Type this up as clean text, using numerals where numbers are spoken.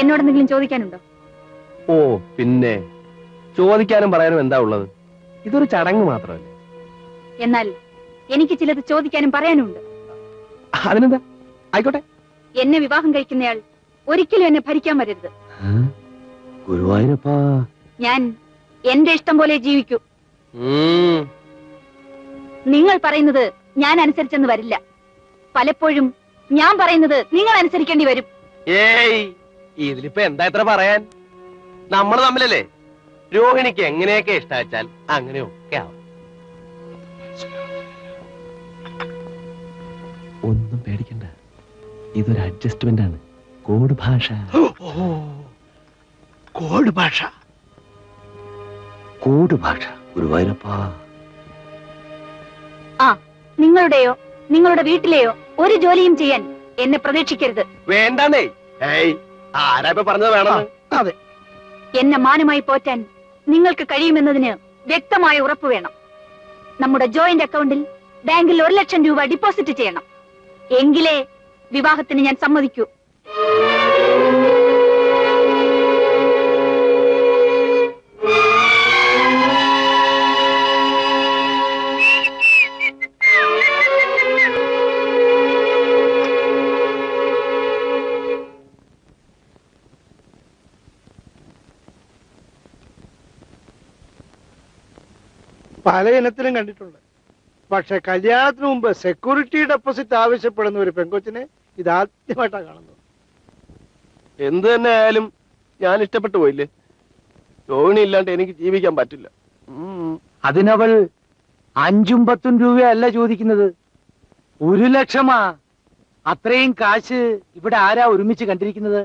എന്നോടെന്തെങ്കിലും ചോദിക്കാനുണ്ടോ? ഓ പിന്നെ ചോദിക്കാനും പറയാനും എന്താ ഉള്ളത്? ഇതൊരു ചടങ്ങ് മാത്രമല്ലേ. എന്നാൽ എനിക്ക് ചിലത് ചോദിക്കാനും പറയാനുണ്ട്. അതിനെന്താ, ആയിക്കോട്ടെ. എന്നെ വിവാഹം കഴിക്കുന്നയാൾ ഒരിക്കലും എന്നെ ഭരിക്കാൻ വരരുത്. ഗുരുവായൂരപ്പാ, ഞാൻ എന്റെ ഇഷ്ടം പോലെ ജീവിക്കൂ. നിങ്ങൾ പറയുന്നത് ഞാൻ അനുസരിച്ചെന്ന് വരില്ല. പലപ്പോഴും ഞാൻ പറയുന്നത് നിങ്ങൾ അനുസരിക്കേണ്ടി വരും. ഏയ്, ഇതിലിപ്പോ എന്താ ഇത്ര പറയാൻ? നമ്മൾ തമ്മിലല്ലേ. രോഹിണിക്ക് എങ്ങനെയൊക്കെ ഇഷ്ടാച്ചാൽ അങ്ങനെയൊക്കെ ആവും. ഒന്നും പേടിക്കണ്ട, ഇതൊരു അഡ്ജസ്റ്റ്മെന്റ് ആണ്. കോഡ് ഭാഷ. കോഡ് ഭാഷ, കോഡ് ഭാഷ. ഗുരുവായൂരപ്പാ. ആ, നിങ്ങളുടെയോ നിങ്ങളുടെ വീട്ടിലെയോ ഒരു ജോലിയും ചെയ്യാൻ എന്നെ പ്രതീക്ഷിക്കരുത്. വേണ്ടേ? ആരാ ഇപ്പൊ പറഞ്ഞത് വേണം? അതെ, എന്നെ മാനമായി പോറ്റാൻ നിങ്ങൾക്ക് കഴിയുമെന്നതിന് വ്യക്തമായ ഉറപ്പ് വേണം. നമ്മുടെ ജോയിന്റ് അക്കൗണ്ടിൽ ബാങ്കിൽ 1 ലക്ഷം രൂപ ഡിപ്പോസിറ്റ് ചെയ്യണം. എങ്കിലേ വിവാഹത്തിന് ഞാൻ സമ്മതിക്കൂ. പല ഇനത്തിലും കണ്ടിട്ടുണ്ട്. പക്ഷെ കല്യാണത്തിന് മുമ്പ് സെക്യൂരിറ്റി ഡെപ്പോസിറ്റ് ആവശ്യപ്പെടുന്ന ഒരു പെങ്കൊച്ചിനെ ഇതാദ്യമായിട്ടാണ് കാണുന്നത്. എന്ത് തന്നെ ആയാലും ഞാൻ ഇഷ്ടപ്പെട്ടു പോയില്ലേ. രോഹിണി ഇല്ലാണ്ട് എനിക്ക് ജീവിക്കാൻ പറ്റില്ല. അതിനവൾ 5ഉം 10ഉം രൂപയല്ല ചോദിക്കുന്നത്, 1 ലക്ഷമാ. അത്രയും കാശ് ഇവിടെ ആരാ ഒരുമിച്ച് കണ്ടിരിക്കുന്നത്?